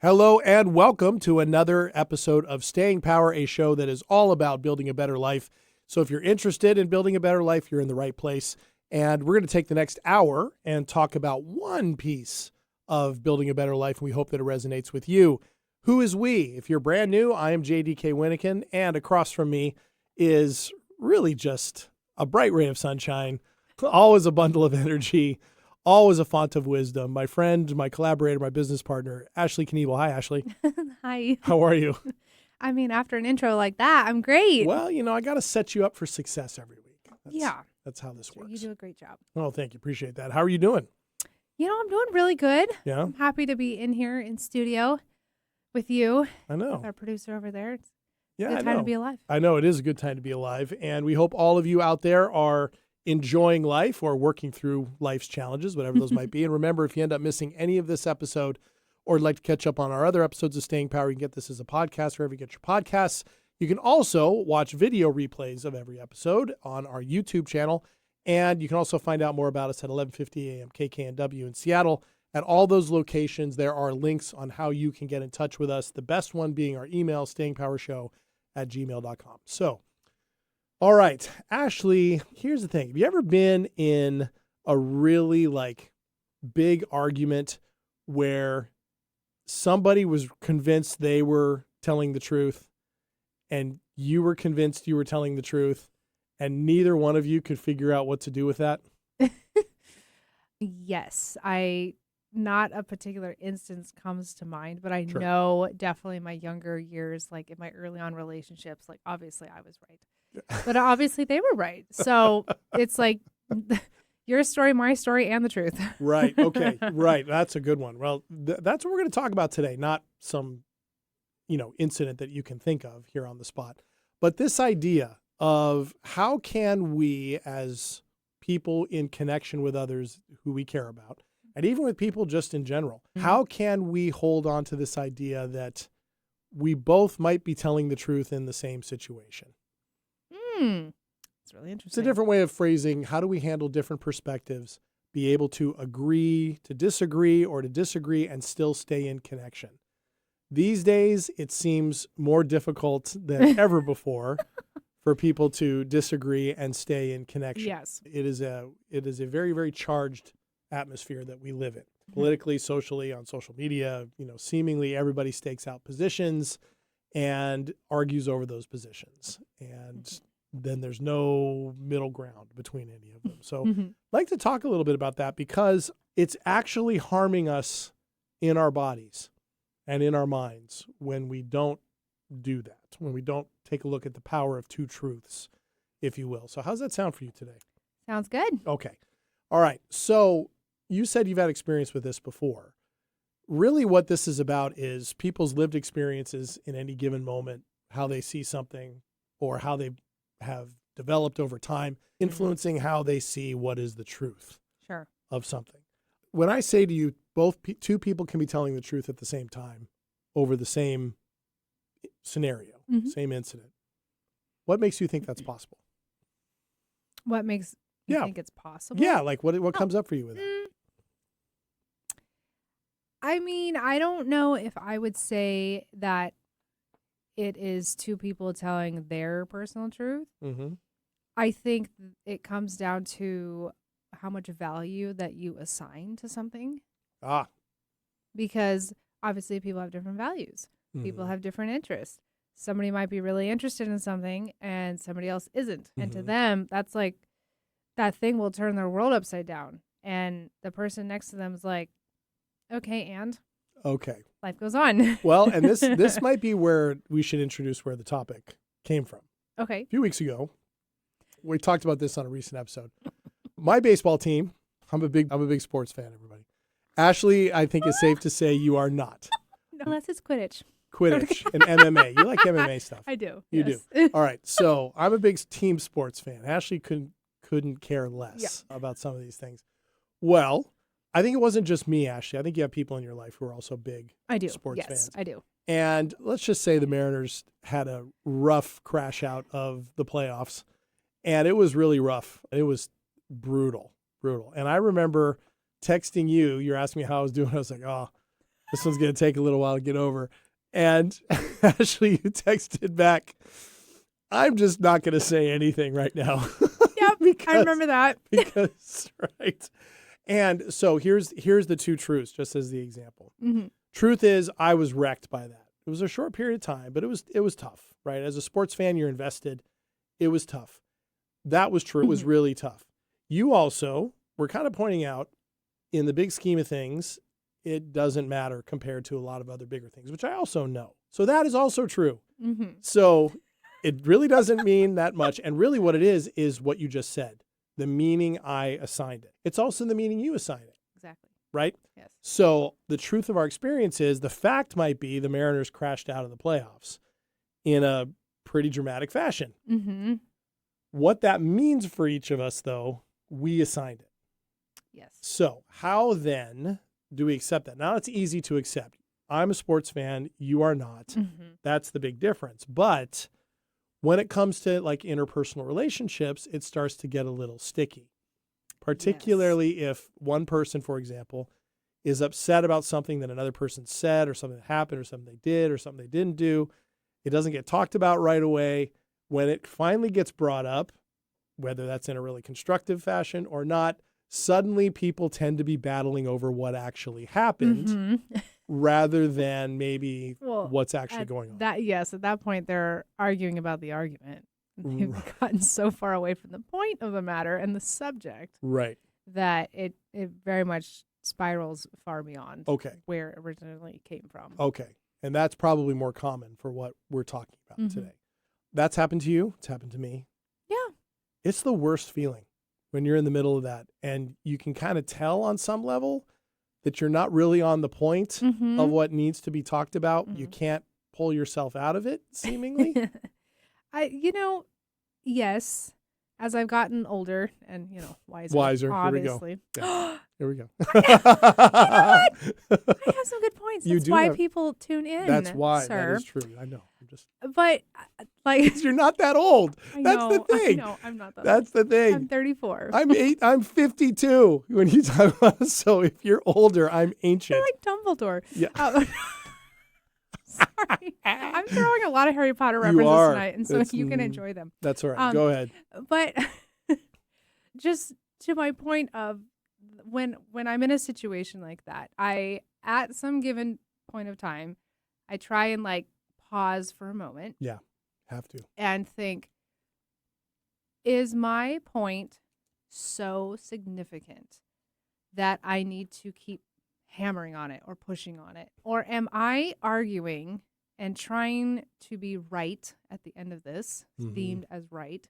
Hello and welcome to another episode of Staying Power, a show that is all about building a better life. So if you're interested in building a better life, you're in the right place. And we're going to take the next hour and talk about one piece of building a better life. And we hope that it resonates with you. Who is we? If you're brand new, I am JDK and across from me is really just a bright ray of sunshine, always a bundle of energy, always a font of wisdom. My friend, my collaborator, my business partner, Ashley Knievel. Hi, Ashley. Hi. How are you? I mean, after an intro like that, I'm great. Well, I got to set you up for success every week. That's how this works. You do a great job. Oh, thank you. Appreciate that. How are you doing? I'm doing really good. Yeah. I'm happy to be in here in studio with you. I know. With our producer over there. It's yeah, a good time to be alive. I know. It is a good time to be alive. And we hope all of you out there are enjoying life or working through life's challenges, whatever those might be. And remember, if you end up missing any of this episode or would like to catch up on our other episodes of Staying Power, you can get this as a podcast wherever you get your podcasts. You can also watch video replays of every episode on our YouTube channel. And you can also find out more about us at 11:50 a.m. KKNW in Seattle. At all those locations, there are links on how you can get in touch with us. The best one being our email, stayingpowershow@gmail.com. So, all right, Ashley, here's the thing. Have you ever been in a really big argument where somebody was convinced they were telling the truth and you were convinced you were telling the truth and neither one of you could figure out what to do with that? Yes. Not a particular instance comes to mind, but I Sure. know definitely in my younger years, like in my early on relationships, like obviously I was right. But obviously they were right. So it's like your story, my story, and the truth. Right. Okay. Right. That's a good one. Well, that's what we're going to talk about today. Not some, incident that you can think of here on the spot, but this idea of how can we as people in connection with others who we care about, and even with people just in general, how can we hold on to this idea that we both might be telling the truth in the same situation? It's really interesting. It's a different way of phrasing how do we handle different perspectives, be able to agree, to disagree, or to disagree and still stay in connection. These days, it seems more difficult than ever before for people to disagree and stay in connection. Yes. It is a very, very charged atmosphere that we live in, politically, socially, on social media. Seemingly everybody stakes out positions and argues over those positions. And then there's no middle ground between any of them. So I'd like to talk a little bit about that because it's actually harming us in our bodies and in our minds when we don't do that, when we don't take a look at the power of two truths, if you will. So how's that sound for you today? Sounds good. Okay. All right. So you said you've had experience with this before. Really what this is about is people's lived experiences in any given moment, how they see something or how they have developed over time, influencing how they see what is the truth of something. When I say to you, two people can be telling the truth at the same time over the same scenario, same incident. What makes you think that's possible? What makes you think it's possible? Yeah, what comes up for you with that? I mean, I don't know if I would say that it is two people telling their personal truth. I think it comes down to how much value that you assign to something. Because obviously people have different values. People have different interests. Somebody might be really interested in something and somebody else isn't. And to them, that's like that thing will turn their world upside down. And the person next to them is like, okay, and life goes on. Well, and this might be where we should introduce where the topic came from. Okay. A few weeks ago, we talked about this on a recent episode. My baseball team, I'm a big sports fan, everybody. Ashley, I think it's safe to say you are not. No, that's his Quidditch. Quidditch and MMA. You like MMA stuff. I do. You do. All right. So I'm a big team sports fan. Ashley couldn't care less about some of these things. Well, I think it wasn't just me, Ashley. I think you have people in your life who are also big sports fans. I do. And let's just say the Mariners had a rough crash out of the playoffs. And it was really rough. It was brutal. And I remember texting you. You're asking me how I was doing. I was like, oh, This one's going to take a little while to get over. And Ashley, you texted back, I'm just not going to say anything right now. Yep, I remember that. Because, right. And so here's the two truths, just as the example. Mm-hmm. Truth is, I was wrecked by that. It was a short period of time, but it was tough, right? As a sports fan, you're invested. It was tough. That was true. It was really tough. You also were kind of pointing out, in the big scheme of things, it doesn't matter compared to a lot of other bigger things, which I also know. So that is also true. Mm-hmm. So it really doesn't mean that much. And really what it is what you just said, the meaning I assigned it. It's also the meaning you assign it. Exactly. Right? Yes. So the truth of our experience is the fact might be the Mariners crashed out of the playoffs in a pretty dramatic fashion. Mm-hmm. What that means for each of us, though, we assigned it. Yes. So how then do we accept that? Now it's easy to accept. I'm a sports fan. You are not. Mm-hmm. That's the big difference. But when it comes to like interpersonal relationships, it starts to get a little sticky, particularly if one person, for example, is upset about something that another person said or something that happened or something they did or something they didn't do. It doesn't get talked about right away. When it finally gets brought up, whether that's in a really constructive fashion or not, suddenly people tend to be battling over what actually happened Mm-hmm. rather than maybe what's actually at going on. At that point, they're arguing about the argument. They've gotten so far away from the point of the matter and the subject, right, that it very much spirals far beyond where it originally came from. Okay. And that's probably more common for what we're talking about today. That's happened to you. It's happened to me. Yeah. It's the worst feeling when you're in the middle of that and you can kind of tell on some level that you're not really on the point of what needs to be talked about. You can't pull yourself out of it, seemingly. Yes, as I've gotten older and, wiser, obviously. Here we go. You know what? I have some good points. That's why people tune in. That's why. Sir. That is true. I know. But you're not that old. That's the thing. I know. I'm not that old. That's the thing. I'm 34. I'm 52 when you talk about. So if you're older, I'm ancient. You're like Dumbledore. Yeah. Sorry. I'm throwing a lot of Harry Potter references tonight, and so you can enjoy them. That's all right. Go ahead. But just to my point of when I'm in a situation like that, at some given point of time, I try and pause for a moment. Yeah, have to. And think, is my point so significant that I need to keep hammering on it or pushing on it? Or am I arguing and trying to be right at the end of this, deemed as right,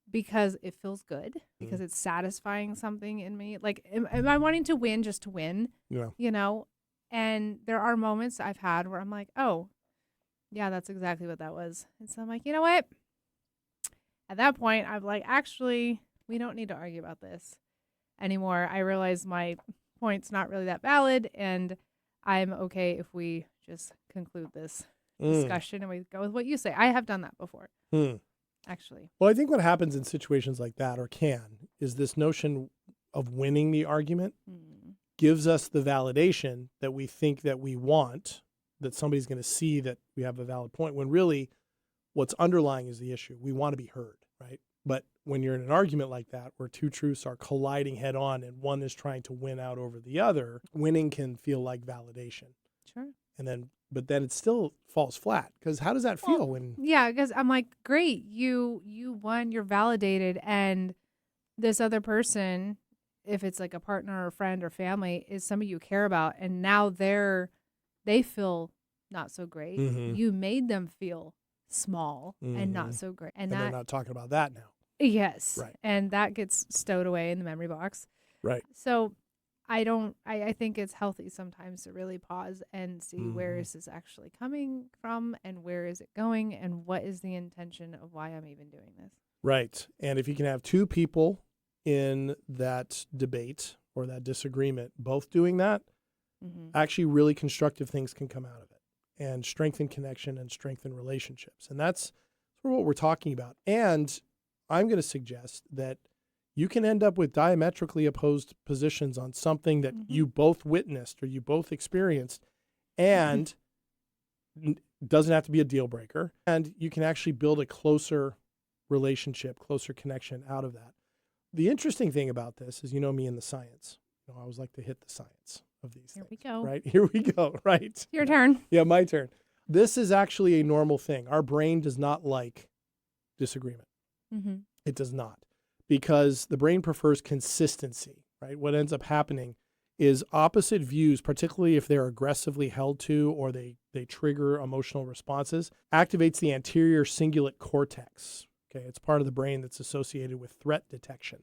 because it feels good, because it's satisfying something in me? Like, am I wanting to win just to win? Yeah. And there are moments I've had where I'm like, oh, yeah, that's exactly what that was. And so I'm like, you know what? At that point, I'm like, actually, we don't need to argue about this anymore. I realize my point's not really that valid, and I'm okay if we just conclude this discussion and we go with what you say. I have done that before, actually. Well, I think what happens in situations like that, or is this notion of winning the argument gives us the validation that we think that we want, that somebody's going to see that we have a valid point, when really what's underlying is the issue. We want to be heard, right? But when you're in an argument like that, where two truths are colliding head on and one is trying to win out over the other, winning can feel like validation. Sure. But then it still falls flat, because how does that feel when? Yeah, because I'm like, great, you won, you're validated, and this other person, if it's like a partner or a friend or family, is somebody you care about, and now they feel not so great. You made them feel small and not so great. And they're not talking about that now. Yes. Right. And that gets stowed away in the memory box. Right. So I think it's healthy sometimes to really pause and see where is this actually coming from, and where is it going, and what is the intention of why I'm even doing this. Right. And if you can have two people in that debate or that disagreement both doing that, actually really constructive things can come out of it, and strengthen connection and strengthen relationships. And that's what we're talking about. And I'm going to suggest that you can end up with diametrically opposed positions on something that you both witnessed or you both experienced, and doesn't have to be a deal breaker. And you can actually build a closer relationship, closer connection out of that. The interesting thing about this is, you know me in the science. I always like to hit the science of these things. Here we go. Right? Here we go. Right? Your turn. Yeah, my turn. This is actually a normal thing. Our brain does not like disagreement. It does not, because the brain prefers consistency, right? What ends up happening is opposite views, particularly if they're aggressively held to or they trigger emotional responses, activates the anterior cingulate cortex. Okay, it's part of the brain that's associated with threat detection,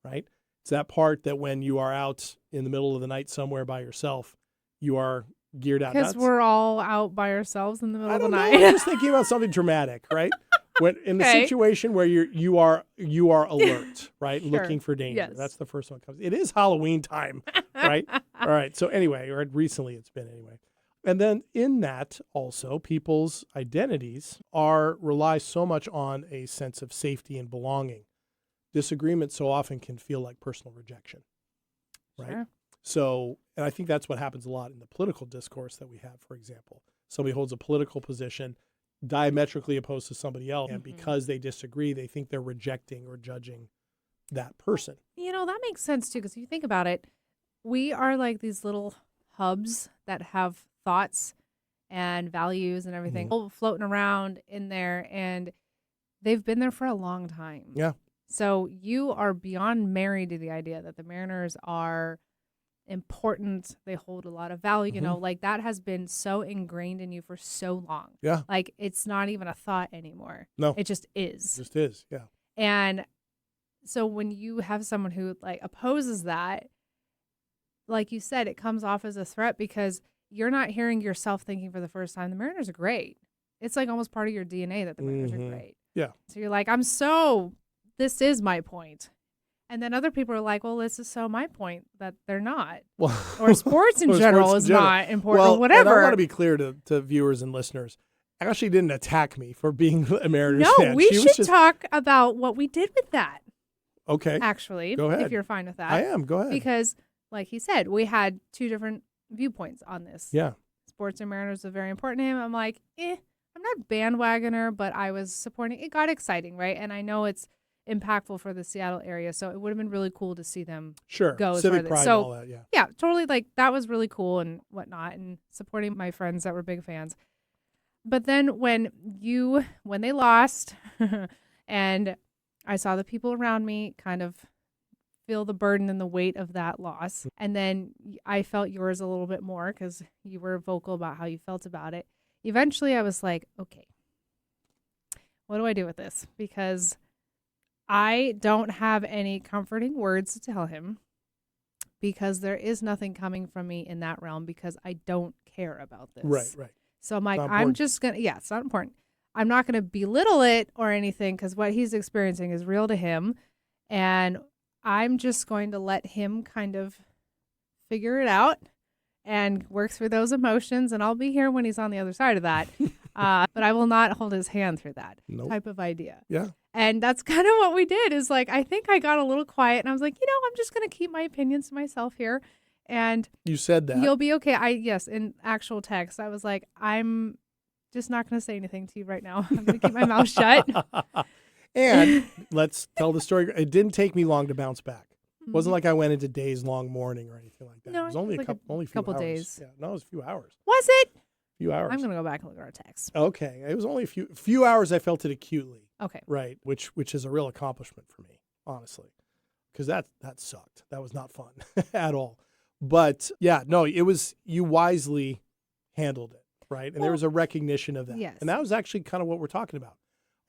right? It's that part that when you are out in the middle of the night somewhere by yourself, you are geared out. Because we're all out by ourselves in the middle of the night. I'm just thinking about something dramatic, right? When in the situation where you are alert, right? Sure. Looking for danger. Yes. That's the first one that comes. It is Halloween time, right? All right. So anyway, or recently it's been anyway. And then in that also, people's identities rely so much on a sense of safety and belonging. Disagreement so often can feel like personal rejection, right? Sure. So, and I think that's what happens a lot in the political discourse that we have, for example. Somebody holds a political position diametrically opposed to somebody else, and because they disagree, they think they're rejecting or judging that person. You know, that makes sense too, because if you think about it, we are like these little hubs that have thoughts and values and everything all floating around in there, and they've been there for a long time. Yeah. So you are beyond married to the idea that the Mariners are important. They hold a lot of value. You know, like that has been so ingrained in you for so long. Yeah. Like it's not even a thought anymore. No. It just is. It just is. Yeah. And so when you have someone who like opposes that, like you said, it comes off as a threat because you're not hearing yourself thinking for the first time, the Mariners are great. It's like almost part of your DNA that the Mariners are great. Yeah. So you're like, this is my point. And then other people are like, well, this is so my point that they're not. Well, or sports in general is not important or whatever. And I want to be clear to viewers and listeners. Ashley didn't attack me for being a Mariners fan. No, we should talk about what we did with that. Okay. Actually, go ahead. If you're fine with that. I am. Go ahead. Because, like he said, we had two different viewpoints on this. Yeah. Sports and Mariners are very important to him. I'm like, I'm not bandwagoner, but I was supporting. It got exciting, right? And I know it's impactful for the Seattle area, so it would have been really cool to see them go civic pride and all that. Yeah, totally. Like that was really cool and whatnot, and supporting my friends that were big fans. But then when they lost, and I saw the people around me kind of feel the burden and the weight of that loss, and then I felt yours a little bit more because you were vocal about how you felt about it. Eventually, I was like, okay, what do I do with this? Because I don't have any comforting words to tell him, because there is nothing coming from me in that realm, because I don't care about this. Right. So I'm like, I'm just going to, it's not important. I'm not going to belittle it or anything, because what he's experiencing is real to him. And I'm just going to let him kind of figure it out and work through those emotions. And I'll be here when he's on the other side of that. But I will not hold his hand through that type of idea. Yeah. And that's kind of what we did, is like, I think I got a little quiet and I was like, I'm just going to keep my opinions to myself here. And you said that. You'll be okay. Yes, in actual text, I was like, I'm just not going to say anything to you right now. I'm going to keep my mouth shut. And let's tell the story. It didn't take me long to bounce back. It wasn't like I went into days-long mourning or anything like that. No, it was only like a couple hours. days. Yeah, no, it was a few hours. Was it? A few hours. I'm going to go back and look at our text. Okay. It was only a few hours. I felt it acutely. Okay. Right. Which is a real accomplishment for me, honestly, because that sucked. That was not fun at all. But yeah, no, it was, you wisely handled it. Right. And there was a recognition of that. Yes. And that was actually kind of what we're talking about.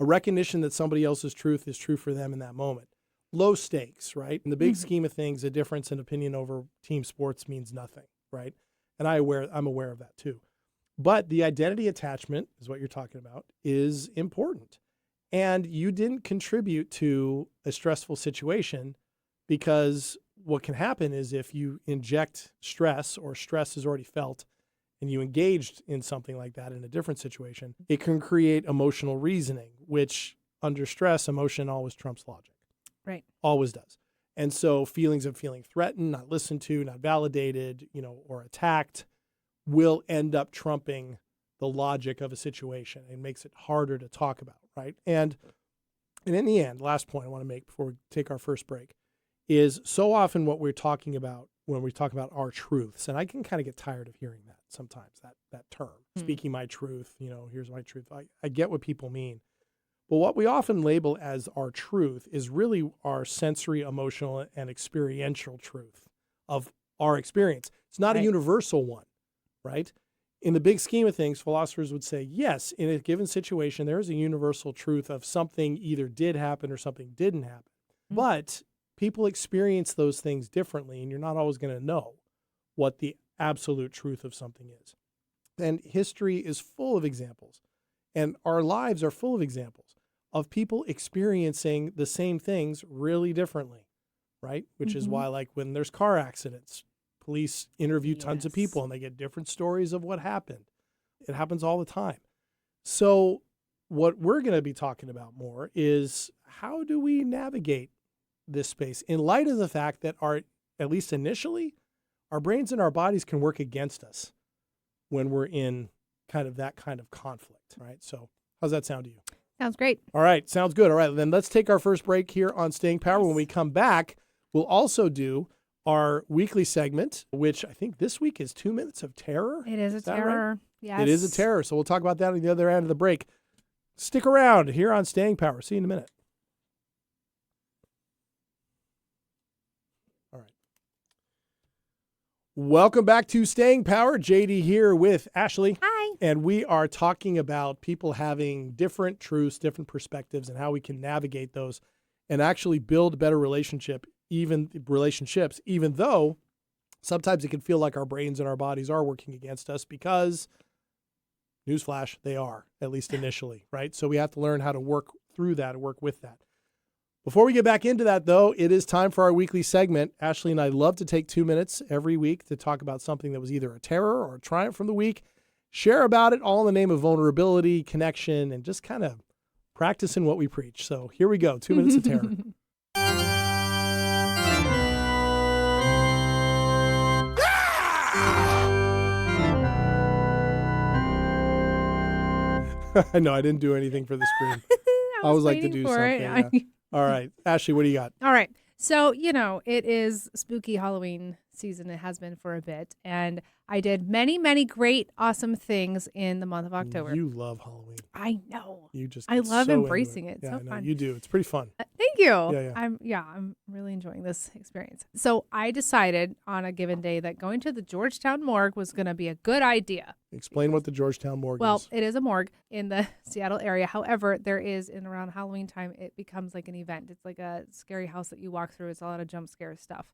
A recognition that somebody else's truth is true for them in that moment. Low stakes, right? In the big scheme of things, a difference in opinion over team sports means nothing, right? And I'm aware of that too. But the identity attachment is what you're talking about, is important. And you didn't contribute to a stressful situation, because what can happen is if you inject stress, or stress is already felt, and you engaged in something like that in a different situation, it can create emotional reasoning, which under stress, emotion always trumps logic. Right. Always does. And so feelings of feeling threatened, not listened to, not validated, or attacked will end up trumping the logic of a situation and makes it harder to talk about, right? And in the end, last point I want to make before we take our first break is so often what we're talking about when we talk about our truths, and I can kind of get tired of hearing that sometimes, that term, speaking my truth, here's my truth. I get what people mean. But what we often label as our truth is really our sensory, emotional, and experiential truth of our experience. It's not a universal one, right? In the big scheme of things, philosophers would say, yes, in a given situation, there is a universal truth of something either did happen or something didn't happen. But people experience those things differently, and you're not always going to know what the absolute truth of something is. And history is full of examples, and our lives are full of examples of people experiencing the same things really differently, right? Which is why, like, when there's car accidents, police interview tons of people and they get different stories of what happened. It happens all the time. So what we're going to be talking about more is how do we navigate this space in light of the fact that at least initially, our brains and our bodies can work against us when we're in that kind of conflict, right? So how's that sound to you? Sounds great. All right. Sounds good. All right. Then let's take our first break here on Staying Power. When we come back, we'll also do our weekly segment, which I think this week is 2 minutes of terror. It is a terror. Right? Yes. It is a terror. So we'll talk about that on the other end of the break. Stick around here on Staying Power. See you in a minute. All right. Welcome back to Staying Power. JD here with Ashley. Hi. And we are talking about people having different truths, different perspectives, and how we can navigate those and actually build a better relationships, even though sometimes it can feel like our brains and our bodies are working against us because, newsflash, they are, at least initially, right? So we have to learn how to work through that and work with that. Before we get back into that, though, it is time for our weekly segment. Ashley and I love to take 2 minutes every week to talk about something that was either a terror or a triumph from the week, share about it, all in the name of vulnerability, connection, and just kind of practicing what we preach. So here we go, 2 minutes of terror. I know, I didn't do anything for the screen. I always like to do something. Yeah. All right. Ashley, what do you got? All right. So, it is spooky Halloween season. It has been for a bit. And I did many, many great, awesome things in the month of October. You love Halloween. I know. I love embracing it. Yeah, so I know. fun. You do. It's pretty fun. Thank you. Yeah. I'm really enjoying this experience. So I decided on a given day that going to the Georgetown morgue was going to be a good idea. Explain what the Georgetown morgue is. Well, it is a morgue in the Seattle area. However, there is, in around Halloween time, it becomes like an event. It's like a scary house that you walk through. It's a lot of jump scare stuff.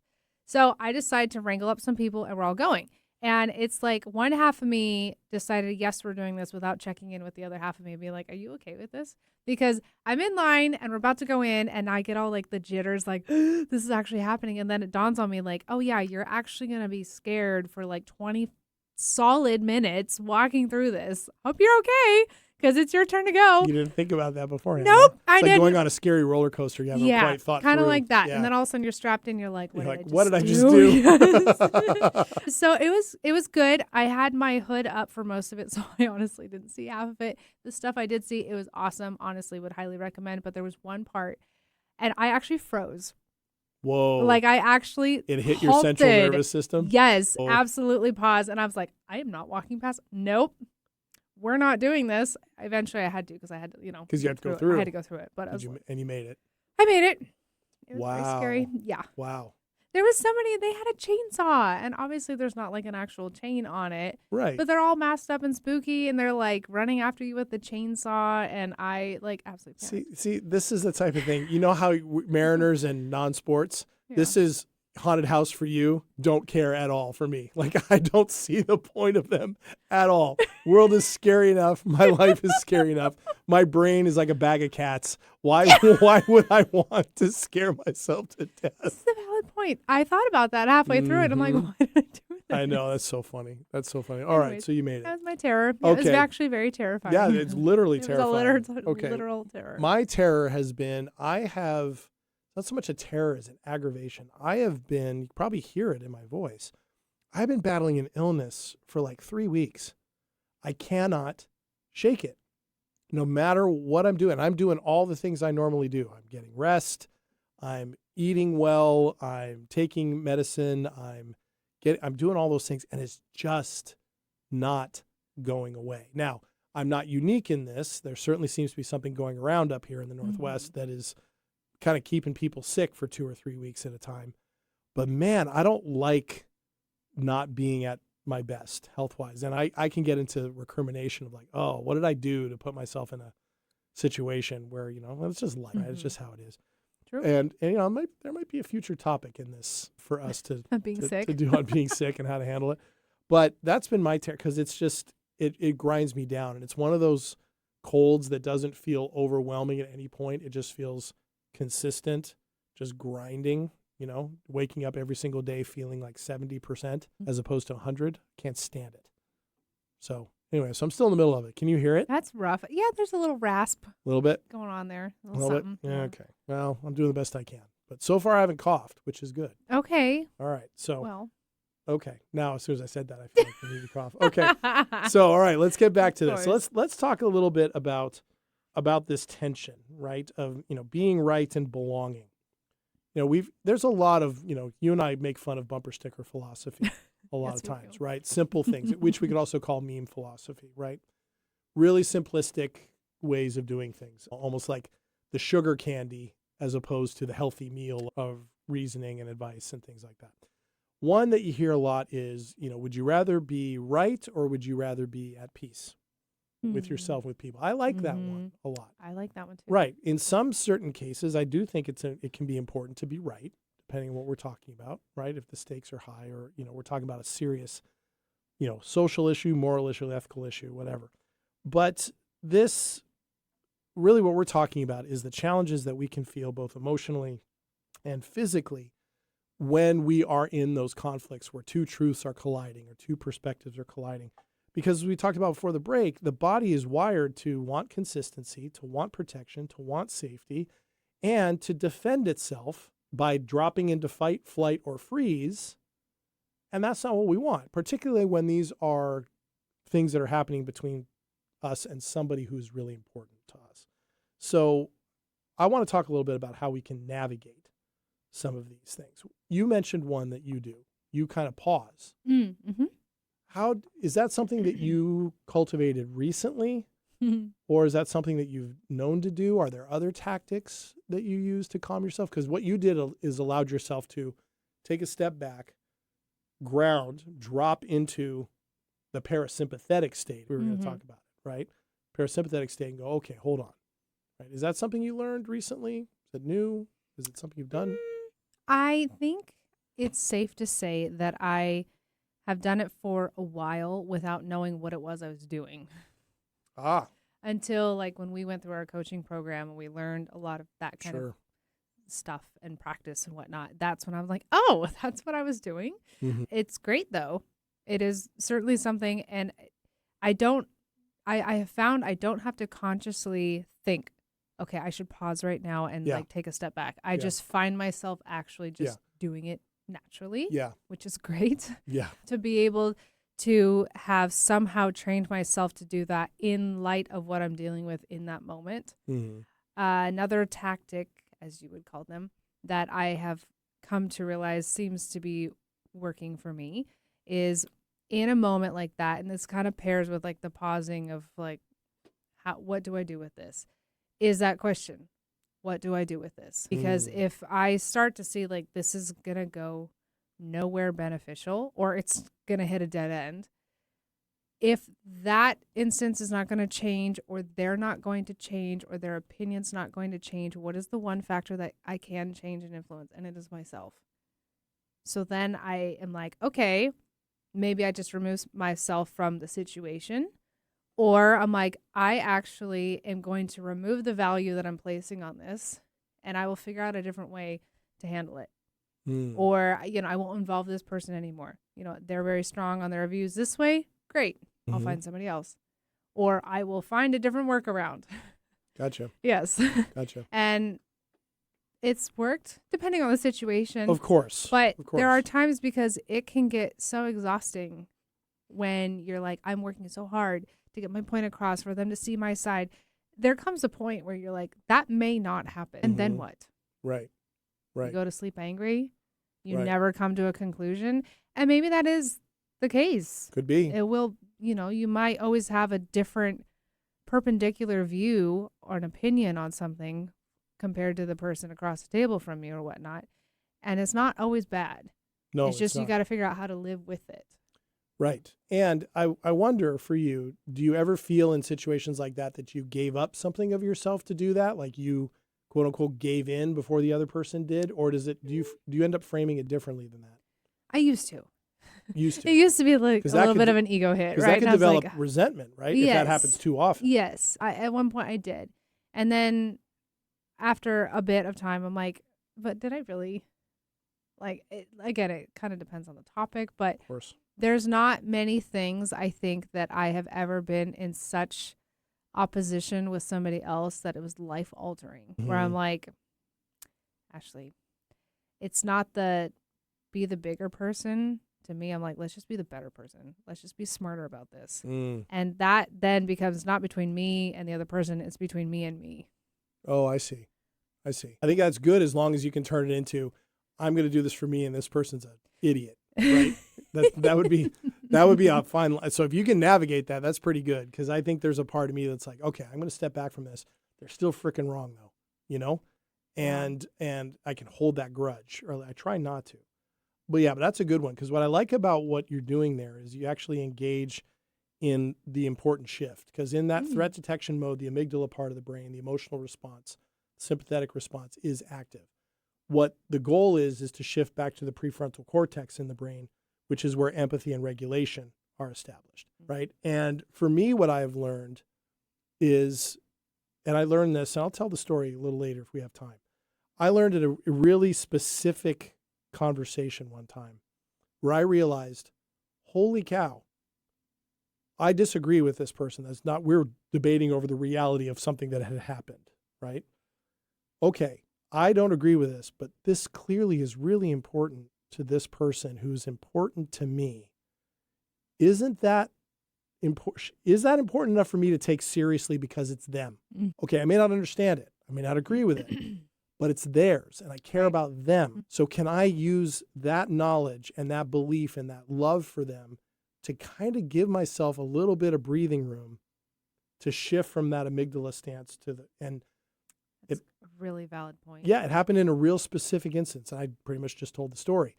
So I decided to wrangle up some people and we're all going. And it's like one half of me decided, yes, we're doing this without checking in with the other half of me and be like, are you okay with this? Because I'm in line and we're about to go in and I get all like the jitters, like, this is actually happening. And then it dawns on me like, oh yeah, you're actually going to be scared for like 20 solid minutes walking through this. Hope you're okay because it's your turn to go. You didn't think about that beforehand. Nope, huh? It's I didn't. Going on a scary roller coaster. You haven't quite thought kind through. of like that. Yeah. And then all of a sudden you're strapped in. You're like, what did I just do? Yes. So it was good. I had my hood up for most of it, so I honestly didn't see half of it. The stuff I did see, it was awesome. Honestly, would highly recommend. But there was one part, and I actually froze. Whoa. Like I actually It hit your central nervous system? Yes, absolutely paused. And I was like, I am not walking past. Nope. We're not doing this. Eventually I had to because I had to, Because you had to go through. I had to go through it. But and you made it. I made it. It was wow. very scary. Yeah. Wow. There was somebody, they had a chainsaw. And obviously there's not like an actual chain on it. Right. But they're all masked up and spooky and they're like running after you with the chainsaw. And I like absolutely panicked. See, this is the type of thing. You know how Mariners and non-sports, this is haunted house for you, don't care at all for me. Like, I don't see the point of them at all. World is scary enough. My life is scary enough. My brain is like a bag of cats. Why would I want to scare myself to death? That's a valid point. I thought about that halfway through it. I'm like, why did I do this? I know. That's so funny. All right. So you made it. That was my terror. Yeah, okay. It was actually very terrifying. Yeah, it's literally terrifying. It was a literal terror. My terror has been, I have not so much a terror as an aggravation. I have been, you can probably hear it in my voice, I've been battling an illness for like 3 weeks. I cannot shake it. No matter what I'm doing all the things I normally do. I'm getting rest. I'm eating well. I'm taking medicine. I'm doing all those things, and it's just not going away. Now, I'm not unique in this. There certainly seems to be something going around up here in the Northwest that is kind of keeping people sick for 2 or 3 weeks at a time. But man, I don't like not being at my best health-wise. And I can get into recrimination of like, oh, what did I do to put myself in a situation where, well, it's just life, right? It's just how it is. True. And there might be a future topic in this for us to sick. to do on being sick and how to handle it. But that's been my because it's just it grinds me down, and it's one of those colds that doesn't feel overwhelming at any point. It just feels consistent, just grinding. Waking up every single day feeling like 70% as opposed to 100. Can't stand it. So anyway, so I'm still in the middle of it. Can you hear it? That's rough. Yeah, there's a little rasp. A little bit going on there. A little bit. Yeah. Okay. Well, I'm doing the best I can, but so far I haven't coughed, which is good. Okay. All right. So. Well. Okay. Now, as soon as I said that, I feel like I need to cough. Okay. So, all right, let's get back to this. So let's talk a little bit about this tension, right? Of being right and belonging. There's a lot of, you and I make fun of bumper sticker philosophy a lot of times, right? Simple things, which we could also call meme philosophy, right? Really simplistic ways of doing things, almost like the sugar candy as opposed to the healthy meal of reasoning and advice and things like that. One that you hear a lot is, would you rather be right or would you rather be at peace with yourself, with people? I like that one a lot. I like that one too. Right. In some certain cases, I do think it can be important to be right, depending on what we're talking about, right? If the stakes are high or, we're talking about a serious, social issue, moral issue, ethical issue, whatever. But this, really what we're talking about is the challenges that we can feel both emotionally and physically when we are in those conflicts where two truths are colliding or two perspectives are colliding. Because as we talked about before the break, the body is wired to want consistency, to want protection, to want safety, and to defend itself by dropping into fight, flight, or freeze. And that's not what we want, particularly when these are things that are happening between us and somebody who's really important to us. So I want to talk a little bit about how we can navigate some of these things. You mentioned one that you do. You kind of pause. Mm-hmm. How is that something that you cultivated recently, or is that something that you've known to do? Are there other tactics that you use to calm yourself? Because what you did is allowed yourself to take a step back, ground, drop into the parasympathetic state. We were going to talk about it, right? Parasympathetic state and go, okay, hold on. Right? Is that something you learned recently? Is it new? Is it something you've done? I think it's safe to say that I have done it for a while without knowing what it was I was doing. Until like when we went through our coaching program and we learned a lot of that kind of stuff and practice and whatnot. That's when I was like, oh, that's what I was doing. Mm-hmm. It's great though. It is certainly something. And I have found I don't have to consciously think, okay, I should pause right now and like take a step back. I just find myself actually just doing it naturally, which is great. To be able to have somehow trained myself to do that in light of what I'm dealing with in that moment. Mm-hmm. Another tactic, as you would call them, that I have come to realize seems to be working for me is in a moment like that, and this kind of pairs with like the pausing of like, what do I do with this? Is that question. What do I do with this? Because if I start to see like this is going to go nowhere beneficial or it's going to hit a dead end, if that instance is not going to change or they're not going to change or their opinion's not going to change, what is the one factor that I can change and influence? And it is myself. So then I am like, okay, maybe I just remove myself from the situation. Or I'm like, I actually am going to remove the value that I'm placing on this and I will figure out a different way to handle it. Or, I won't involve this person anymore. They're very strong on their views this way. Great. I'll find somebody else. Or I will find a different workaround. Gotcha. Yes. Gotcha. And it's worked depending on the situation. Of course. But Of course. there are times because it can get so exhausting when you're like, I'm working so hard to get my point across for them to see my side. There comes a point where you're like, that may not happen. And then what? Right. Right. You go to sleep angry. You Right. never come to a conclusion. And maybe that is the case. Could be. It will, you might always have a different perpendicular view or an opinion on something compared to the person across the table from you or whatnot. And it's not always bad. No, it's just you not. got to figure out how to live with it. Right. And I wonder for you, do you ever feel in situations like that you gave up something of yourself to do that? Like you, quote unquote, gave in before the other person did? Or do you end up framing it differently than that? I used to. Used to. It used to be like a little bit of an ego hit, right? Because that could develop resentment, right? Yes, if that happens too often. Yes. At one point I did. And then after a bit of time, I'm like, but did I really? Again, it kind of depends on the topic, but of course. There's not many things I think that I have ever been in such opposition with somebody else that it was life altering, where I'm like, Ashley, it's not be the bigger person. To me, I'm like, let's just be the better person. Let's just be smarter about this. And that then becomes not between me and the other person. It's between me and me. Oh, I see. I think that's good as long as you can turn it into, I'm going to do this for me and this person's an idiot, right? that would be a fine line. So if you can navigate that, that's pretty good. Because I think there's a part of me that's like, okay, I'm going to step back from this. They're still freaking wrong though, and I can hold that grudge, or I try not to. But that's a good one. Because what I like about what you're doing there is you actually engage in the important shift. Because in that threat detection mode, the amygdala part of the brain, the emotional response, sympathetic response is active. What the goal is to shift back to the prefrontal cortex in the brain, which is where empathy and regulation are established, right? And for me, what I have learned is, and I learned this, and I'll tell the story a little later if we have time. I learned in a really specific conversation one time where I realized, holy cow, I disagree with this person. We're debating over the reality of something that had happened, right? Okay, I don't agree with this, but this clearly is really important to this person who's important to me. Isn't that important? Is that important enough for me to take seriously because it's them? Okay, I may not understand it. I may not agree with it, but it's theirs and I care about them. So can I use that knowledge and that belief and that love for them to kind of give myself a little bit of breathing room to shift from that amygdala stance to That's a really valid point. Yeah, it happened in a real specific instance. And I pretty much just told the story.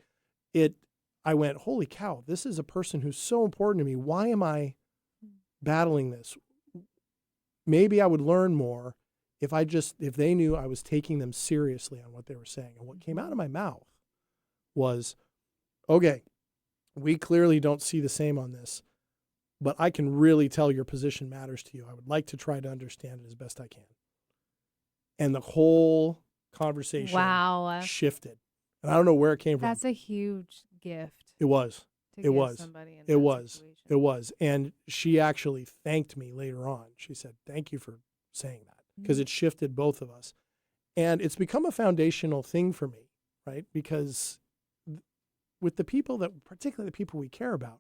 I went, holy cow, this is a person who's so important to me. Why am I battling this? Maybe I would learn more if they knew I was taking them seriously on what they were saying. And what came out of my mouth was, okay, we clearly don't see the same on this, but I can really tell your position matters to you. I would like to try to understand it as best I can. And the whole conversation shifted. And I don't know where it came from. That's a huge gift. It was. It was. And she actually thanked me later on. She said, thank you for saying that, because it shifted both of us. And it's become a foundational thing for me, right? Because with the people particularly the people we care about,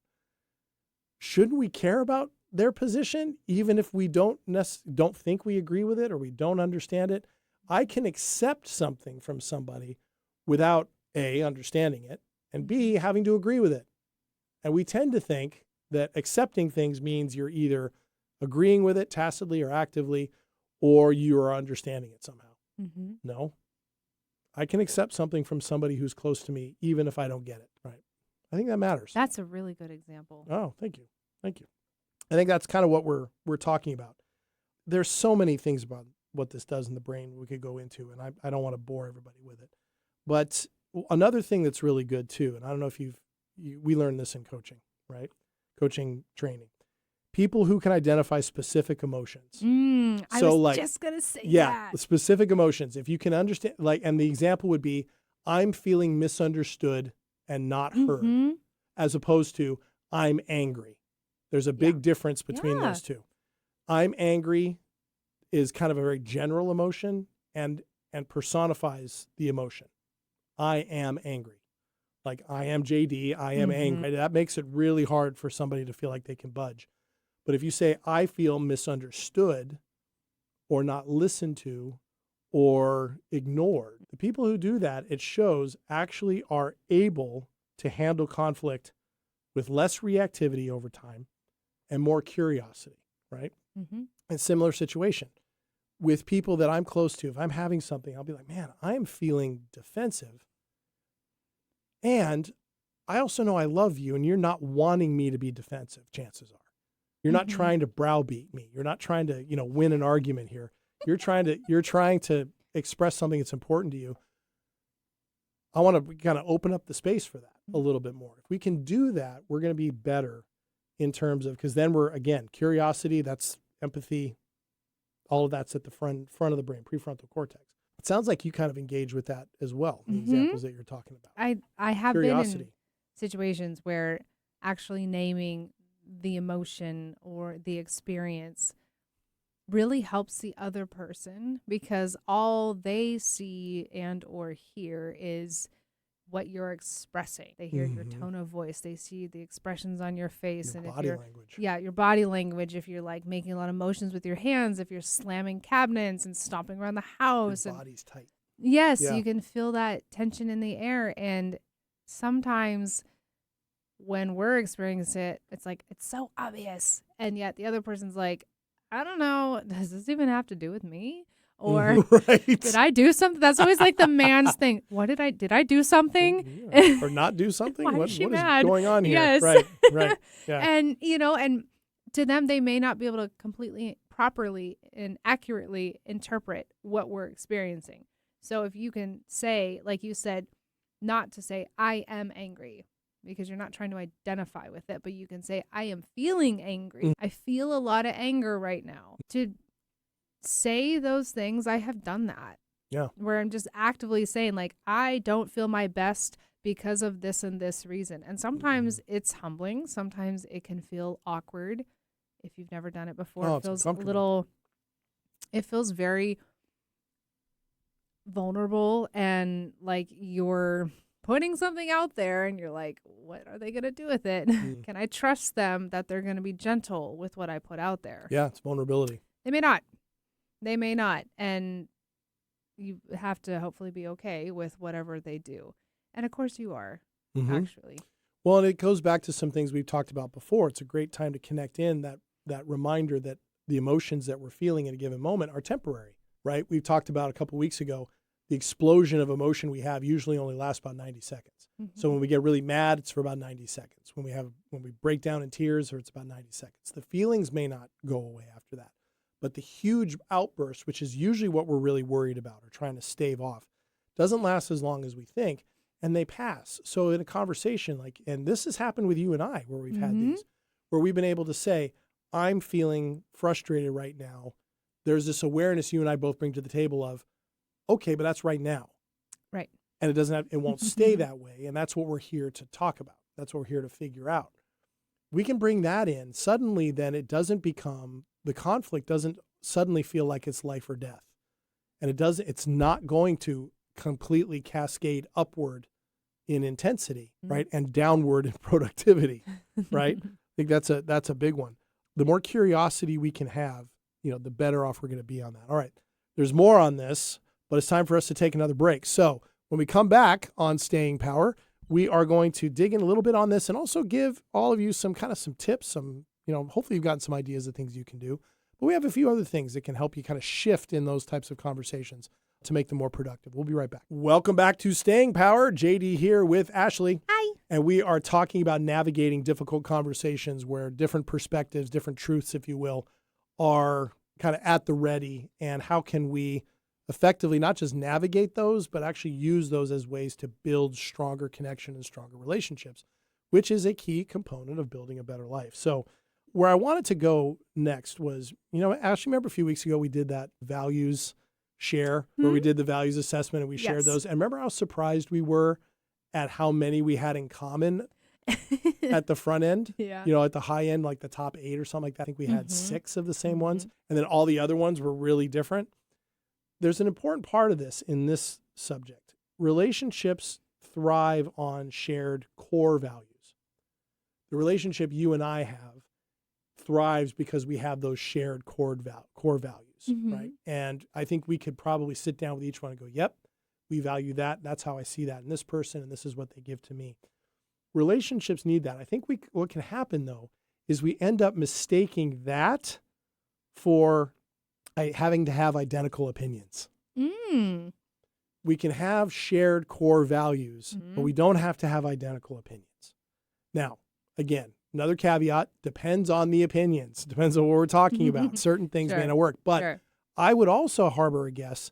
shouldn't we care about their position, even if we don't think we agree with it or we don't understand it? I can accept something from somebody without A, understanding it, and B, having to agree with it. And we tend to think that accepting things means you're either agreeing with it tacitly or actively, or you are understanding it somehow. No. I can accept something from somebody who's close to me, even if I don't get it, right? I think that matters. That's a really good example. Oh, thank you. Thank you. I think that's kind of what we're talking about. There's so many things about what this does in the brain we could go into, and I don't want to bore everybody with it. But another thing that's really good too, and I don't know if we learned this in coaching, right? Coaching training. People who can identify specific emotions. I was just going to say that. Yeah, specific emotions. If you can understand, and the example would be, I'm feeling misunderstood and not heard, as opposed to I'm angry. There's a big difference between those two. I'm angry is kind of a very general emotion, and and personifies the emotion. I am angry. Like, I am JD, I am angry. That makes it really hard for somebody to feel like they can budge. But if you say, I feel misunderstood or not listened to or ignored, the people who do that, it shows, actually are able to handle conflict with less reactivity over time and more curiosity, right? And similar situation with people that I'm close to. If I'm having something, I'll be like, man, I am feeling defensive. And I also know I love you, and you're not wanting me to be defensive, chances are. You're not trying to browbeat me. You're not trying to, win an argument here. You're trying to express something that's important to you. I want to kind of open up the space for that a little bit more. If we can do that, we're going to be better in terms of, because then we're, again, curiosity, that's empathy, all of that's at the front of the brain, prefrontal cortex. It sounds like you kind of engage with that as well, the examples that you're talking about. I have been in situations where actually naming the emotion or the experience really helps the other person, because all they see and or hear is what you're expressing. They hear your tone of voice. They see the expressions on your face. Your and body language. Yeah, your body language. If you're like making a lot of motions with your hands, if you're slamming cabinets and stomping around the house. Your body's tight. Yes, you can feel that tension in the air. And sometimes when we're experiencing it, it's like, it's so obvious. And yet the other person's like, I don't know, does this even have to do with me? Or did I do something? That's always like the man's thing. What did I do something? Or not do something? What is mad? going on here? Yes. Right. Yeah. And, and to them, they may not be able to completely, properly, and accurately interpret what we're experiencing. So if you can say, like you said, not to say, I am angry, because you're not trying to identify with it, but you can say, I am feeling angry. I feel a lot of anger right now. To say those things, I have done that. Yeah. Where I'm just actively saying, like, I don't feel my best because of this and this reason. And sometimes it's humbling. Sometimes it can feel awkward. If you've never done it before, it feels it feels very vulnerable, and like you're putting something out there and you're like, what are they going to do with it? Can I trust them that they're going to be gentle with what I put out there? Yeah, it's vulnerability. They may not. And you have to hopefully be okay with whatever they do. And of course you are, actually. Well, and it goes back to some things we've talked about before. It's a great time to connect in that reminder that the emotions that we're feeling in a given moment are temporary, right? We've talked about a couple weeks ago, the explosion of emotion we have usually only lasts about 90 seconds. So when we get really mad, it's for about 90 seconds. When we break down in tears, or it's about 90 seconds. The feelings may not go away after that. But the huge outburst, which is usually what we're really worried about or trying to stave off, doesn't last as long as we think, and they pass. So in a conversation, and this has happened with you and I, where we've had these, where we've been able to say, I'm feeling frustrated right now. There's this awareness you and I both bring to the table of, okay, but that's right now. Right. And it won't stay that way. And that's what we're here to talk about. That's what we're here to figure out. We can bring that in. Suddenly, then the conflict doesn't suddenly feel like it's life or death. And it's not going to completely cascade upward in intensity, right? And downward in productivity, right? I think that's a big one. The more curiosity we can have, the better off we're going to be on that. All right. There's more on this, but it's time for us to take another break. So when we come back on Staying Power, we are going to dig in a little bit on this and also give all of you some tips, hopefully you've gotten some ideas of things you can do. But we have a few other things that can help you kind of shift in those types of conversations to make them more productive. We'll be right back. Welcome back to Staying Power. JD here with Ashley. Hi. And we are talking about navigating difficult conversations where different perspectives, different truths, if you will, are kind of at the ready. And how can we effectively not just navigate those, but actually use those as ways to build stronger connection and stronger relationships, which is a key component of building a better life. So where I wanted to go next was, Ashley, remember a few weeks ago we did that values share where we did the values assessment and we shared those. And remember how surprised we were at how many we had in common at the front end? Yeah. At the high end, like the top 8 or something like that. I think we had 6 of the same ones. And then all the other ones were really different. there's an important part of this in this subject. Relationships thrive on shared core values. The relationship you and I have thrives because we have those shared core values, right? And I think we could probably sit down with each one and go, yep, we value that. That's how I see that in this person, and this is what they give to me. Relationships need that. I think what can happen, though, is we end up mistaking that for having to have identical opinions. We can have shared core values, but we don't have to have identical opinions. Now, again, another caveat, depends on the opinions, depends on what we're talking about. Certain things may not work. But I would also harbor a guess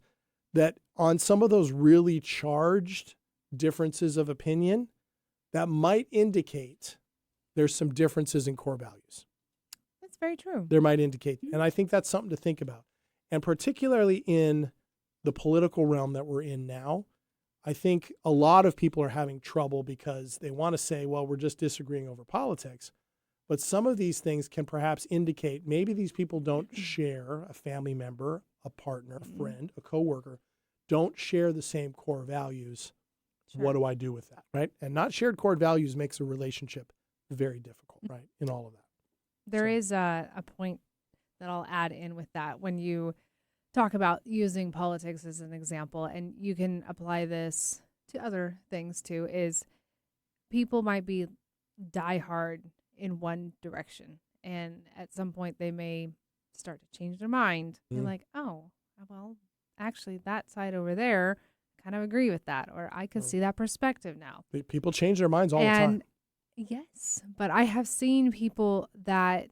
that on some of those really charged differences of opinion, that might indicate there's some differences in core values. That's very true. There might indicate. And I think that's something to think about. And particularly in the political realm that we're in now, I think a lot of people are having trouble because they want to say, well, we're just disagreeing over politics. But some of these things can perhaps indicate maybe these people don't share, a family member, a partner, a friend, a coworker, don't share the same core values. What do I do with that, right? And not shared core values makes a relationship very difficult, right, in all of that. There is a point that I'll add in with that when you talk about using politics as an example, and you can apply this to other things too, is people might be diehard in one direction, and at some point they may start to change their mind. You're like, oh, well, actually that side over there, kind of agree with that, or I could see that perspective now. People change their minds all the time. Yes, but I have seen people that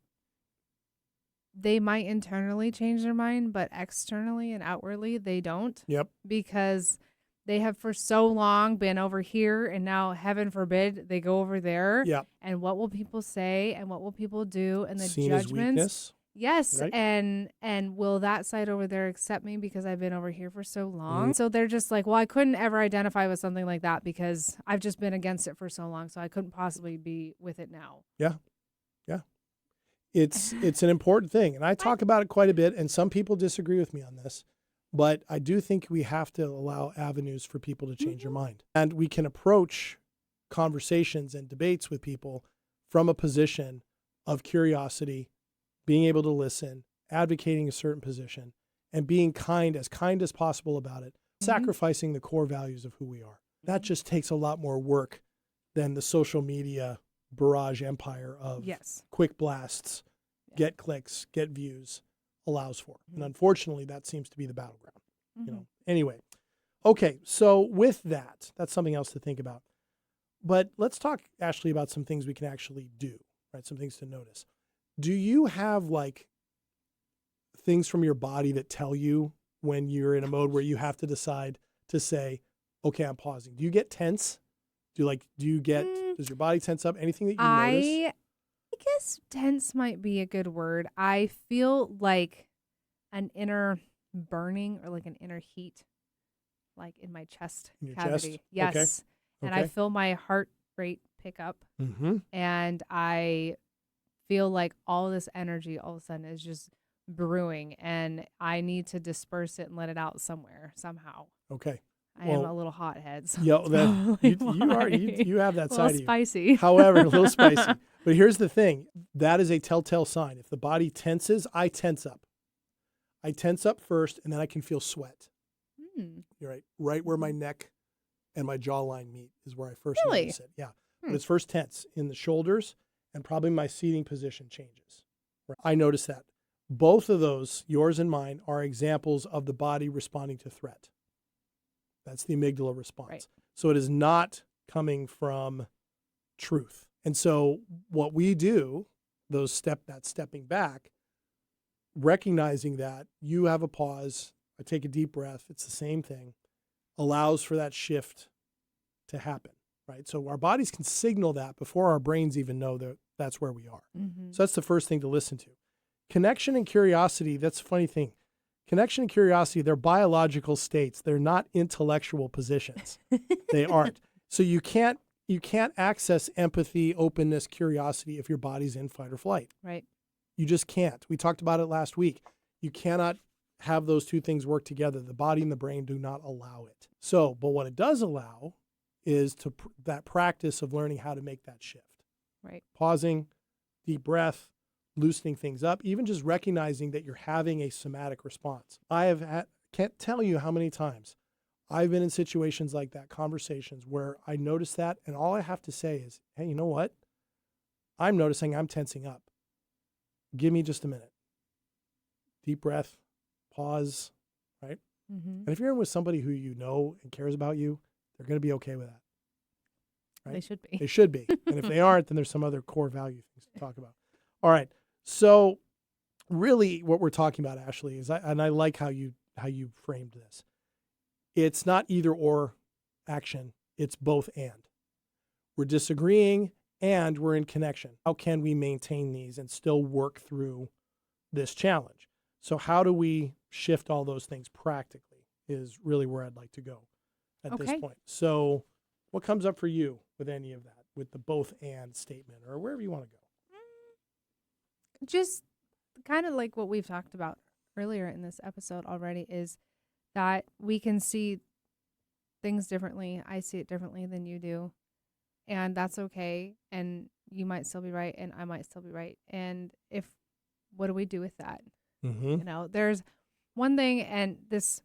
they might internally change their mind, but externally and outwardly they don't. Yep. Because they have for so long been over here, and now, heaven forbid, they go over there. Yep. And what will people say, and what will people do, and the Seen as judgments. weakness. Yes, right? and will that side over there accept me because I've been over here for so long? So they're just like, well, I couldn't ever identify with something like that because I've just been against it for so long, so I couldn't possibly be with it now. Yeah. It's an important thing, and I talk about it quite a bit, and some people disagree with me on this, but I do think we have to allow avenues for people to change their mind. And we can approach conversations and debates with people from a position of curiosity, being able to listen, advocating a certain position, and being kind as possible about it, sacrificing the core values of who we are. That just takes a lot more work than the social media barrage empire of quick blasts, get clicks, get views allows for. And unfortunately, that seems to be the battleground. You know. Anyway, okay, so with that, that's something else to think about. But let's talk, Ashley, about some things we can actually do, right? Some things to notice. Do you have like things from your body that tell you when you're in a mode where you have to decide to say, okay, I'm pausing? Do you get tense? Does your body tense up? Anything that you notice? I guess tense might be a good word. I feel like an inner burning or like an inner heat, like in my chest cavity. Chest? Yes. Okay. And I feel my heart rate pick up. And I feel like all this energy all of a sudden is just brewing, and I need to disperse it and let it out somewhere, somehow. Okay. I am a little hothead. So you have that side of you. Spicy. However, a little spicy. But here's the thing. That is a telltale sign. If the body tenses, I tense up. I tense up first, and then I can feel sweat. You're right. Right where my neck and my jawline meet is where I first notice it. Yeah. But it's first tense in the shoulders, and probably my seating position changes. I notice that. Both of those, yours and mine, are examples of the body responding to threat. That's the amygdala response. Right. So it is not coming from truth. And so what we do, that stepping back, recognizing that you have a pause, I take a deep breath, it's the same thing, allows for that shift to happen, right? So our bodies can signal that before our brains even know that that's where we are. So that's the first thing to listen to. Connection and curiosity, that's a funny thing. Connection and curiosity, they're biological states. They're not intellectual positions. They aren't. So you can't access empathy, openness, curiosity if your body's in fight or flight. Right. You just can't. We talked about it last week. You cannot have those two things work together. The body and the brain do not allow it. So, but what it does allow is that practice of learning how to make that shift. Right. Pausing, deep breath, loosening things up, even just recognizing that you're having a somatic response. Can't tell you how many times I've been in situations like that, conversations where I notice that, and all I have to say is, hey, you know what? I'm noticing I'm tensing up. Give me just a minute. Deep breath, pause, right? Mm-hmm. And if you're in with somebody who you know and cares about you, they're going to be okay with that. Right? They should be. They should be. And if they aren't, then there's some other core value things to talk about. All right. So really what we're talking about, Ashley, is I like how you framed this. It's not either or action. It's both and. We're disagreeing and we're in connection. How can we maintain these and still work through this challenge? So how do we shift all those things practically is really where I'd like to go at this point. So what comes up for you with any of that, with the both and statement or wherever you want to go? Just kind of like what we've talked about earlier in this episode already, is that we can see things differently. I see it differently than you do. And that's okay. And you might still be right and I might still be right. And what do we do with that? Mm-hmm. There's one thing, and this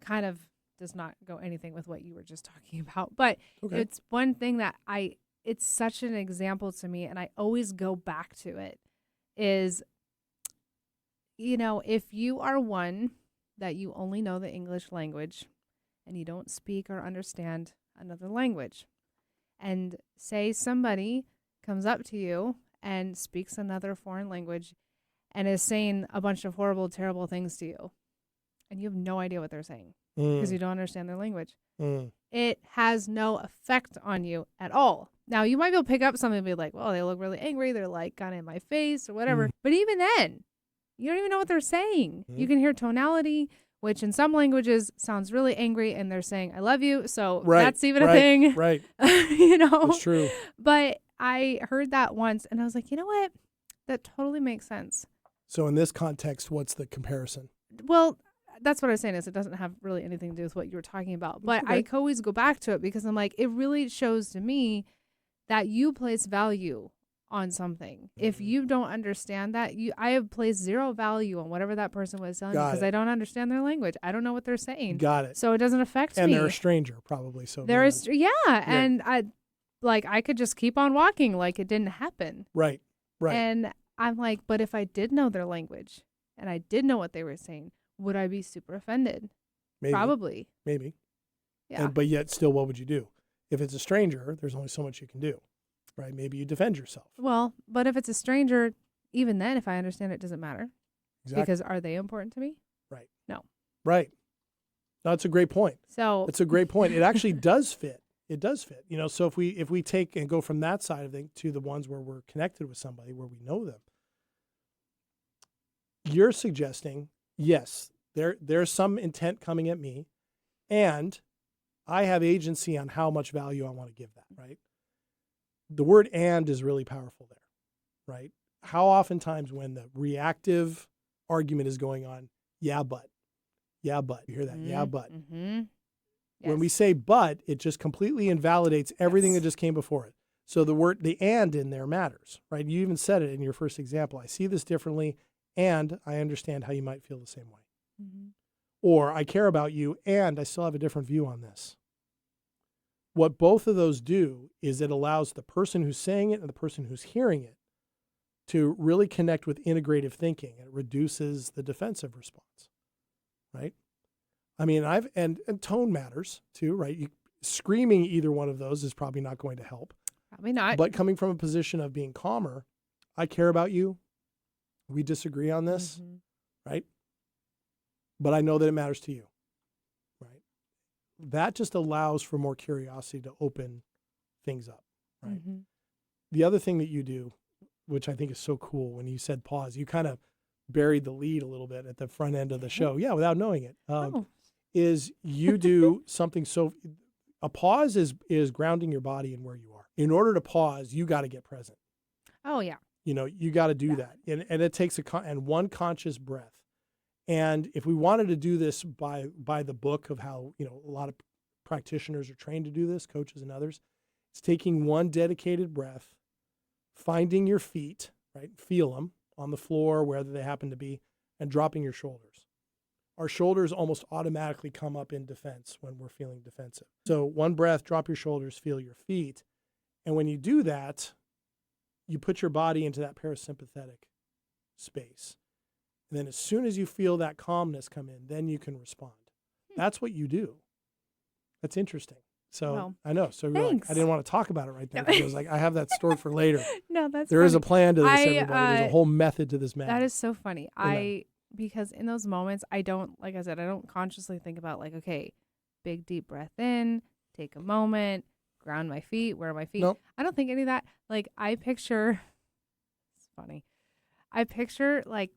kind of does not go anything with what you were just talking about, but it's one thing that it's such an example to me, and I always go back to it, is, if you are one that you only know the English language and you don't speak or understand another language, and say somebody comes up to you and speaks another foreign language and is saying a bunch of horrible, terrible things to you, and you have no idea what they're saying because you don't understand their language, it has no effect on you at all. Now, you might be able to pick up something and be like, well, they look really angry. They're like kind of in my face or whatever. But even then, you don't even know what they're saying. You can hear tonality, which in some languages sounds really angry, and they're saying, I love you. So that's even a thing. Right. It's true. But I heard that once, and I was like, you know what? That totally makes sense. So in this context, what's the comparison? Well, that's what I was saying, is it doesn't have really anything to do with what you were talking about. But I always go back to it because I'm like, it really shows to me that you place value on something. If you don't understand that, I have placed zero value on whatever that person was telling me because I don't understand their language. I don't know what they're saying. Got it. So it doesn't affect me. And they're a stranger, probably. So and I could just keep on walking like it didn't happen. Right. And I'm like, but if I did know their language and I did know what they were saying, would I be super offended? Maybe. Probably. Maybe. Yeah. But yet still, what would you do? If it's a stranger, there's only so much you can do, right? Maybe you defend yourself. Well, but if it's a stranger, even then, if I understand it, doesn't matter. Exactly. Because are they important to me? Right. No. Right. No, that's a great point. So it's a great point. It actually does fit. It does fit. So if we take and go from that side of things to the ones where we're connected with somebody, where we know them, you're suggesting, yes, there's some intent coming at me, and I have agency on how much value I want to give that, right? The word "and" is really powerful there, right? How oftentimes when the reactive argument is going on, yeah, but. You hear that? Yeah, but. Mm-hmm. Yes. When we say "but," it just completely invalidates everything that just came before it. So the "and" in there matters, right? You even said it in your first example. I see this differently, and I understand how you might feel the same way. Mm-hmm. Or I care about you, and I still have a different view on this. What both of those do is it allows the person who's saying it and the person who's hearing it to really connect with integrative thinking. It reduces the defensive response, right? I mean, and tone matters too, right? Screaming either one of those is probably not going to help. Probably not. But coming from a position of being calmer, I care about you. We disagree on this, right? But I know that it matters to you, right? That just allows for more curiosity to open things up, right? Mm-hmm. The other thing that you do, which I think is so cool, when you said pause, you kind of buried the lead a little bit at the front end of the show. Yeah, without knowing it. Is you do something a pause is grounding your body in where you are. In order to pause, you got to get present. Oh, yeah. You got to do that. And it takes one conscious breath. And if we wanted to do this by the book of how, a lot of practitioners are trained to do this, coaches and others, it's taking one dedicated breath, finding your feet, right? Feel them on the floor, wherever they happen to be, and dropping your shoulders. Our shoulders almost automatically come up in defense when we're feeling defensive. So one breath, drop your shoulders, feel your feet. And when you do that, you put your body into that parasympathetic space. And then as soon as you feel that calmness come in, then you can respond. That's what you do. That's interesting. So Well, I know. So you're like, thanks. I didn't want to talk about it right there. Because I was like, I have that stored for later. No, that's There is a funny. plan to this, everybody. There's a whole method to this madness. That is so funny. Because in those moments, I don't, like I said, I don't consciously think about like, okay, big deep breath in, take a moment, ground my feet, where are my feet? Nope. I don't think any of that. Like I picture, it's funny. I picture like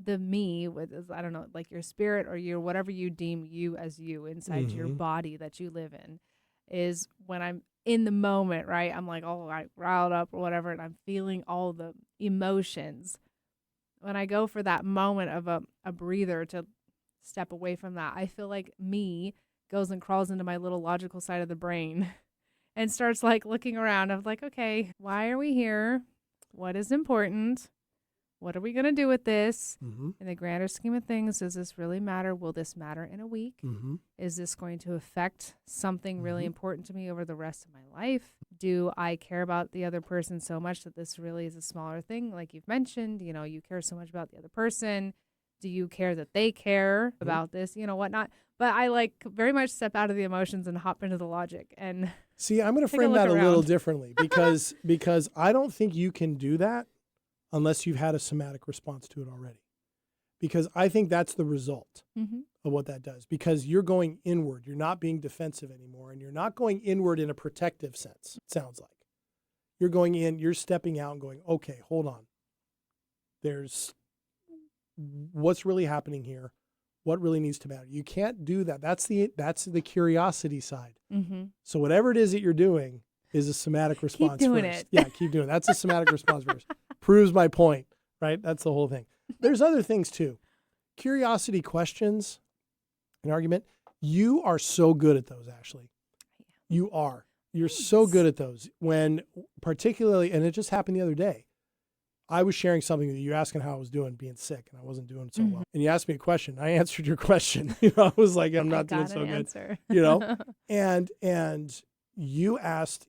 the me with, I don't know, like your spirit or your whatever you deem you as you inside your body that you live in is when I'm in the moment, right? I'm like, oh, I riled up or whatever, and I'm feeling all the emotions. When I go for that moment of a breather to step away from that, I feel like me goes and crawls into my little logical side of the brain and starts like looking around of like, okay, why are we here? What is important? What are we going to do with this? In the grander scheme of things, does this really matter? Will this matter in a week? Is this going to affect something really important to me over the rest of my life? Do I care about the other person so much that this really is a smaller thing? Like you've mentioned, you care so much about the other person. Do you care that they care about this, whatnot? But I like very much step out of the emotions and hop into the logic. And see, I'm going to frame that a little differently because I don't think you can do that unless you've had a somatic response to it already. Because I think that's the result of what that does. Because you're going inward. You're not being defensive anymore. And you're not going inward in a protective sense, it sounds like. You're going in, you're stepping out and going, okay, hold on. There's what's really happening here. What really needs to matter. You can't do that. That's the curiosity side. So whatever it is that you're doing is a somatic response keep doing first. it. Yeah, keep doing it. That's a somatic response first. Proves my point, right? That's the whole thing. There's other things too. Curiosity questions, an argument. You are so good at those, Ashley. You are. You're so good at those. When particularly, and it just happened the other day, I was sharing something that you asking how I was doing, being sick, and I wasn't doing so well. And you asked me a question. I answered your question. I was like, I'm not doing so good. And you asked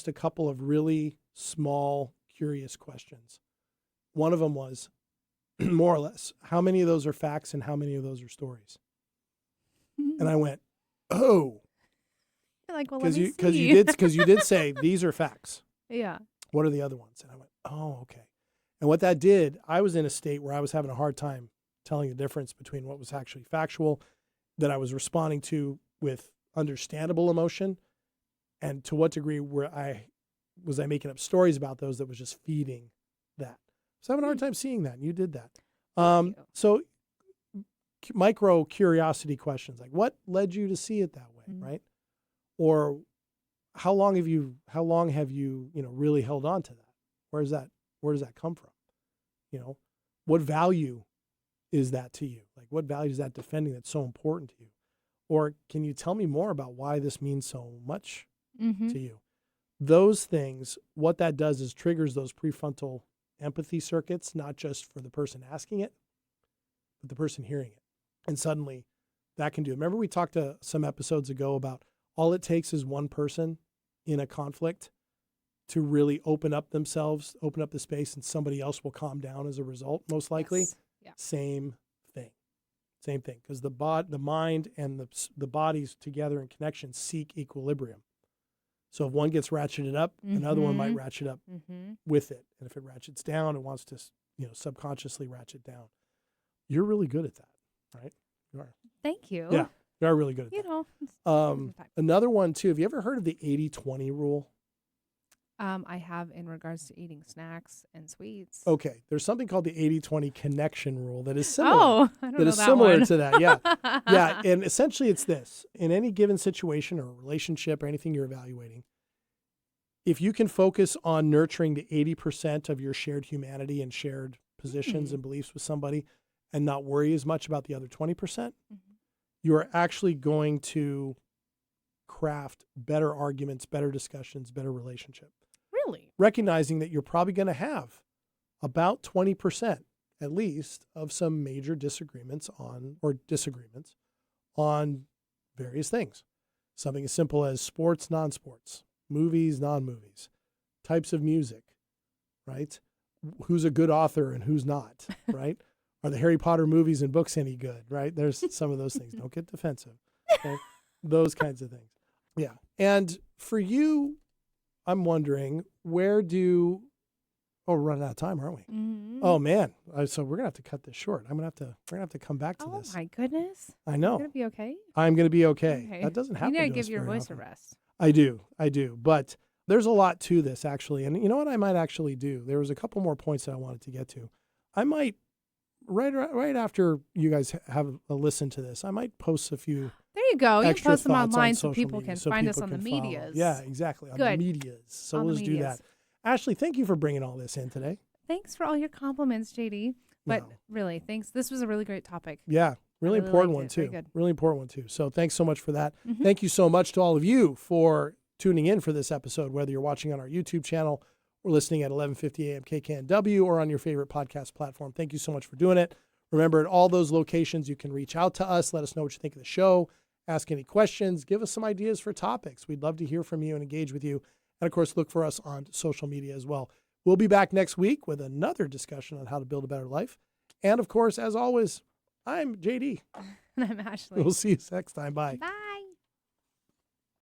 a couple of really small, curious questions. One of them was, more or less, how many of those are facts and how many of those are stories? And I went, oh. You're like, well, because you did say these are facts. Yeah. What are the other ones? And I went, oh, okay. And what that did, I was in a state where I was having a hard time telling the difference between what was actually factual, that I was responding to with understandable emotion, and to what degree was I making up stories about those that was just feeding that. So I having a hard time seeing that. And you did that. So micro curiosity questions, like what led you to see it that way, right? Or how long have you really held on to that? Where does that come from? What value is that to you? Like what value is that defending that's so important to you? Or can you tell me more about why this means so much to you? Those things, what that does is triggers those prefrontal empathy circuits, not just for the person asking it, but the person hearing it. And suddenly that can do it. Remember we talked some episodes ago about all it takes is one person in a conflict to really open up themselves, open up the space, and somebody else will calm down as a result, most likely. Yes. Yeah. Same thing. Because the mind and the bodies together in connection seek equilibrium. So if one gets ratcheted up, another one might ratchet up with it. And if it ratchets down, it wants to, subconsciously ratchet down. You're really good at that, right? You are. Thank you. Yeah, you are really good at that. Another one too. Have you ever heard of the 80-20 rule? I have, in regards to eating snacks and sweets. Okay, there's something called the 80-20 connection rule that is similar. Oh, I don't know that similar one. to that. Yeah, yeah. And essentially, it's this: in any given situation or relationship or anything you're evaluating, if you can focus on nurturing the 80% of your shared humanity and shared positions and beliefs with somebody, and not worry as much about the other 20%, Mm-hmm. you are actually going to craft better arguments, better discussions, better relationship. Really? Recognizing that you're probably going to have about 20% at least of some major disagreements on various things. Something as simple as sports, non-sports, movies, non-movies, types of music, right? Who's a good author and who's not, right? Are the Harry Potter movies and books any good, right? There's some of those things. Don't get defensive. Okay? Those kinds of things. Yeah. And for you, I'm wondering, we're running out of time, aren't we? Mm-hmm. Oh man. So we're gonna have to cut this short. We're gonna have to come back to Oh this. my goodness. I know. You're going to be okay? I'm gonna be okay. That doesn't happen. You need to to give us your very voice a often. rest. I do. But there's a lot to this actually. And you know what I might actually do? There was a couple more points that I wanted to get to. I might, right after you guys have a listen to this, I might post a few There you go. You can extra post them thoughts on online so social people media, can so find us people on the can follow. medias. Yeah, exactly. On Good. the medias. So On we'll the just do that. medias. Ashley, thank you for bringing all this in today. Thanks for all your compliments, JD. But No. really, thanks. This was a really great topic. Yeah, really really important liked one it. Very too. good. Really important one too. So thanks so much for that. Mhm. Thank you so much to all of you for tuning in for this episode, whether you're watching on our YouTube channel or listening at 1150 AM KKNW or on your favorite podcast platform. Thank you so much for doing it. Remember, at all those locations, you can reach out to us. Let us know what you think of the show. Ask any questions. Give us some ideas for topics. We'd love to hear from you and engage with you. And of course, look for us on social media as well. We'll be back next week with another discussion on how to build a better life. And of course, as always, I'm JD. And I'm Ashley. We'll see you next time. Bye. Bye.